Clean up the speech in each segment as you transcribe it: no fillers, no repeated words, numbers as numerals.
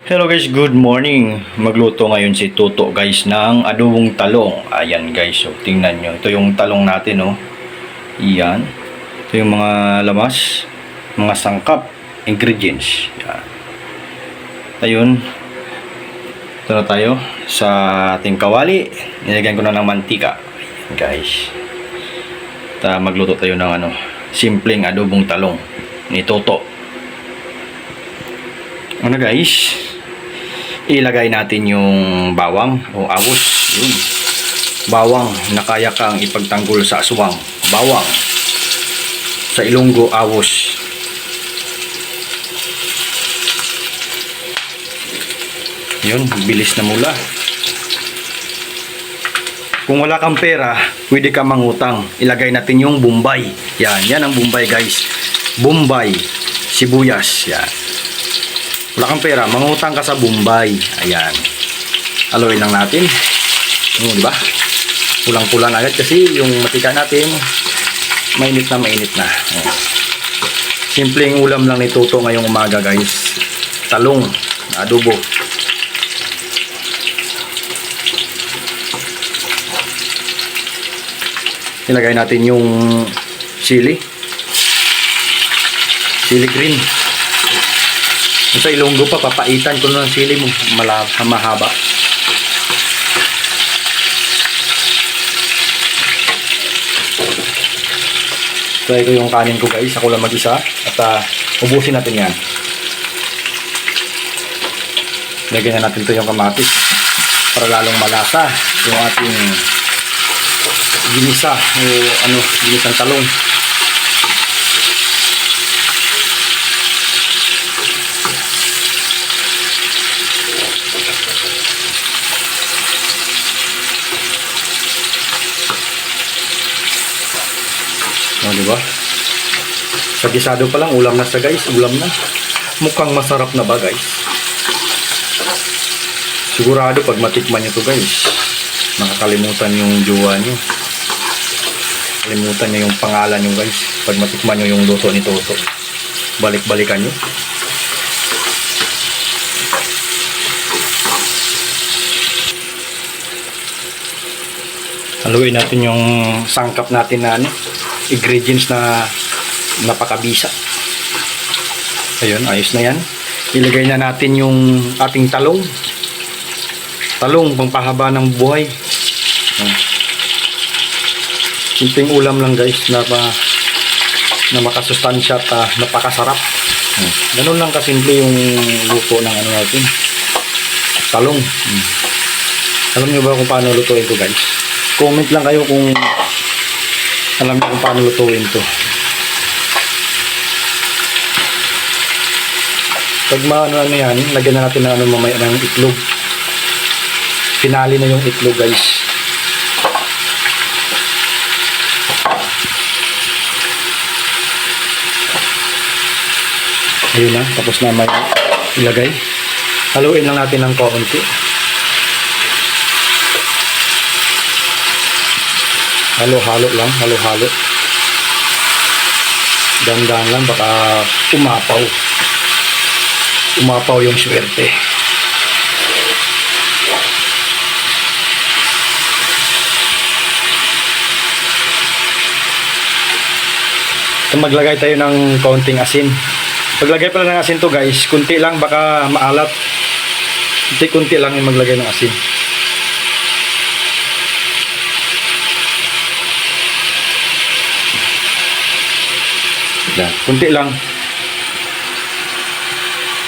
Hello guys, good morning. Magluto ngayon si Tuto guys ng adobong talong. Ayan guys, so tingnan nyo. Ito yung talong natin, oh. Iyan. Ito yung mga lamas, mga sangkap, ingredients. Yan. Ayun. Ito na tayo sa ating kawali. Nilagyan ko na ng mantika. Ayan guys. Magluto tayo ng simpleng adobong talong ni Tuto. Guys, ilagay natin yung bawang o awos. Yun. Bawang na kaya kang ipagtanggol sa aswang. Bawang. Sa Ilonggo, awos. Yun, bilis na mula. Kung wala kang pera, pwede ka mangutang. Ilagay natin yung Bombay. Yan ang Bombay guys. Bombay, sibuyas. Yan. Wala kang pera, mangutang ka sa Bombay. Ayan. Haluin lang natin. Di ba? Pulang-pula na agad kasi yung matika natin mainit na. Simpleng ulam lang ni Tuto ngayong umaga guys. Talong, adobo. Ilagay natin yung sili green. Sa Ilonggo pa, papaitan ko ng sili mo mahaba. So ito yung kanin ko guys, ako lang mag-isa at ubusin natin yan. Lagyan na natin ito yung kamatis para lalong malasa yung ating ginisa o ginisang talong. Diba? Sa gisado pa lang, ulam na siya guys. Ulam na. Mukhang masarap na ba guys? Sigurado pag matikman nyo to guys, nakakalimutan yung jowa nyo. Kalimutan nyo yung pangalan nyo guys. Pag matikman nyo yung luto ni Toto, balik-balikan nyo. Haluin natin yung sangkap natin na ingredients na napakabisa. Ayun, ayos na yan. Ilagay na natin yung ating talong pangpahaba ng buhay. Simpleng ulam lang guys na makasustansya at napakasarap. Ganun lang kasimple yung luto ng natin, talong. Alam nyo ba kung paano lutuin ito guys? Comment lang kayo kung alam niyo kung paano lutuin to. Pag yan, lagyan na natin na mamaya ng itlog. Pinali na yung itlog guys. Ayun na, tapos na may ilagay. Haluin lang natin ng konti. Halo-halo lang, halo-halo. Dandan lang, baka umapaw yung swerte. Maglagay tayo ng kaunting asin. Paglagay pala ng asin to guys, kunti lang, baka maalat. Kunti lang yung maglagay ng asin. Yan, kunti lang.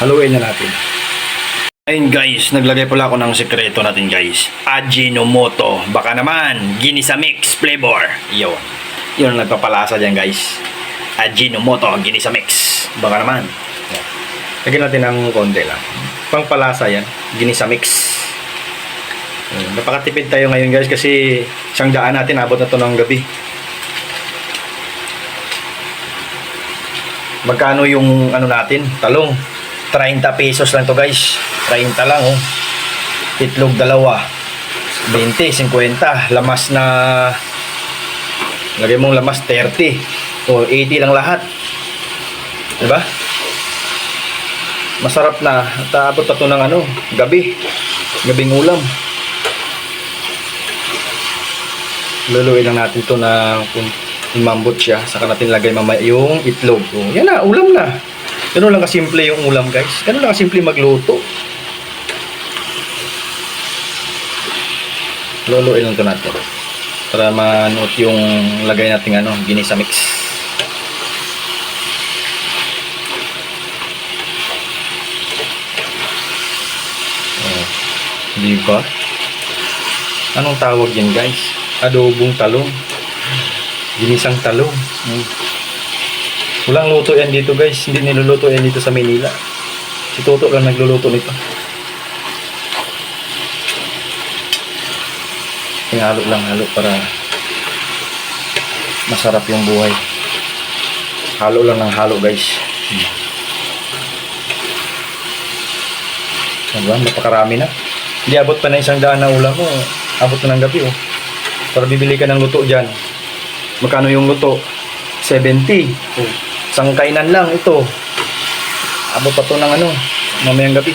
Haluin na natin. Ayun guys, naglagay pala ako ng sekreto natin guys. Ajinomoto. Baka naman, ginisa mix flavor. Yun ang nagpapalasa dyan guys. Ajinomoto, ginisa mix. Baka naman. Lagyan natin ng konti lang. Pangpalasa yan, ginisa mix. Napakatipid tayo ngayon guys kasi isang daan natin, abot na to ng gabi. Magkano yung natin? Talong. 30 pesos lang to guys. 30 lang oh. Itlog dalawa. 20, 50. Lamas na lagay mong lamas 30 o 80 lang lahat. Diba? Masarap na. At aabot na to ng ano, gabing ulam. Luluin lang natin to na kung umambot siya, saka natin lagay mamaya yung itlog. Oh, yan na, ulam na. Ganun lang kasimple yung ulam, guys. Ganun lang kasimple magluto. Luluin lang to natin para manuot yung lagay natin ano, ginisa mix. Oh, di ba? Anong tawag yan, guys? Adobong talong. Ginisang talong. Walang luto yan dito, guys. Hindi niluluto yan dito sa Manila. Si Toto lang nagluluto nito. Halo lang, halo para masarap yung buhay. Halo lang ng halo, guys. Diba? Napakarami na. Hindi abot pa na 100 na ulam mo. Abot na ng gabi, oh. Para bibili ka ng luto dyan. Magkano yung luto? 70. Oh. Isang kainan lang ito. Abot pa to ng ano, mamayang gabi.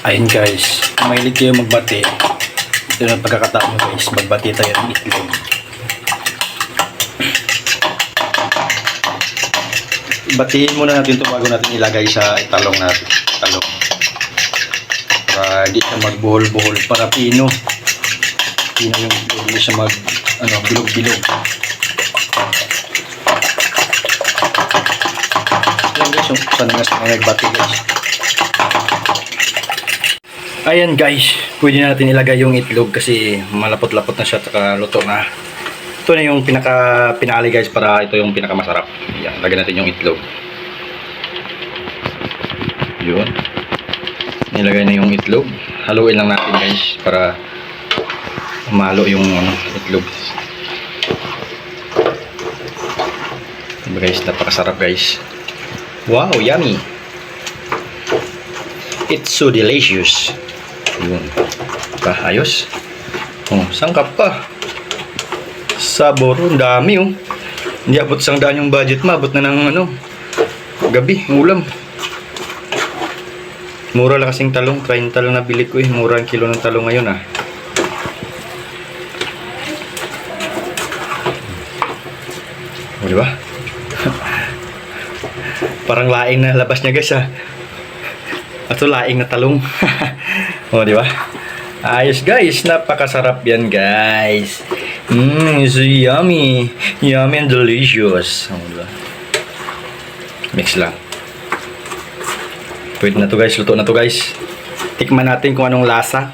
Ayun, guys, kung mahilig kayo magbati, ito na pagkakataon nyo, guys, magbati tayo ng itlog. Batiin muna natin ito bago natin ilagay sa talong natin. Talong. Para hindi siya magbuhol-buhol. Para pino. Pino yung itlog, hindi siya bilog-bilog. Ayan, guys, sana nga sa nagbati, guys. Ayan, guys, pwede natin ilagay yung itlog kasi malapot-lapot na siya at luto na. Ito na yung pinali, guys, para ito yung pinakamasarap. Yan, lagyan natin yung itlog. Yun. Nilagay na yung itlog. Haluin lang natin, guys, para malo yung itlog. Diba, guys, napakasarap, guys. Wow, yummy. It's so delicious. Yun. Diba, ayos. Oh, sangkap pa. Sabor, ang dami, oh. Hindi abot 100 yung budget, maabot na ng gabi, ulam. Mura lang kasing talong, 30 lang nabili ko, eh. Mura ang kilo ng talong ngayon, ah. O, diba? Parang laing na labas niya, guys, ah. Ito laing na talong. O, diba? Ayos, guys. Napakasarap yan, guys. So yummy. Yummy and delicious. O, diba? Mix lang. Pwede na to, guys. Luto na to, guys. Tikman natin kung anong lasa.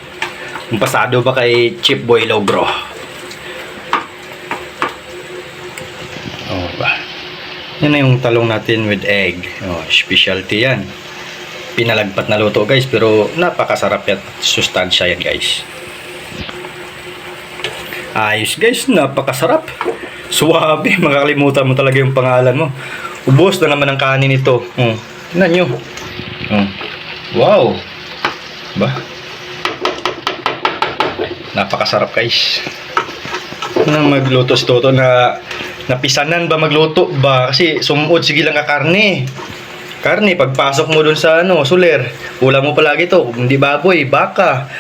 Kung pasado ba kay Chip Boy Logro. O, diba? Yan na yung talong natin with egg. O, specialty yan. Pinalagpat na luto, guys, pero napakasarap yan. Sustansya yan, guys. Ayos, guys, napakasarap. Suwabe, makakalimutan mo talaga yung pangalan mo. Ubos na naman ang kanin ito. Tingnan nyo. Wow. Ba? Napakasarap, guys. Nang magluto si Toto na napisanan ba magluto ba? Kasi sumuod, sige lang ka karne. Karne, pagpasok mo dun sa suler, ulam mo palagi to, hindi baboy, baka,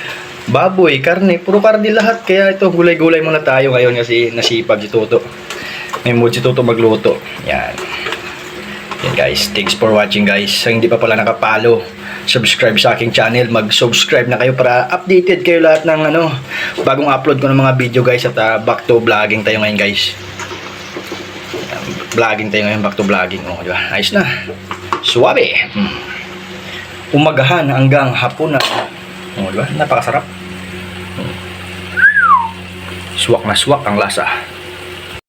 baboy, karne, puro karne lahat. Kaya ito, gulay-gulay muna tayo ngayon kasi nasipag si Toto. May mood si Toto magluto. Yan. Yan, guys, thanks for watching, guys. Sa hindi pa pala nakapalo, subscribe sa aking channel, mag-subscribe na kayo para updated kayo lahat ng bagong upload ko ng mga video, guys. At back to vlogging tayo ngayon, guys. Vlogging tayo ngayon, back to vlogging. O, diba? Ayos na. Suwabe. Umagahan hanggang hapunan. O, diba? Napakasarap. Suwak na suwak ang lasa.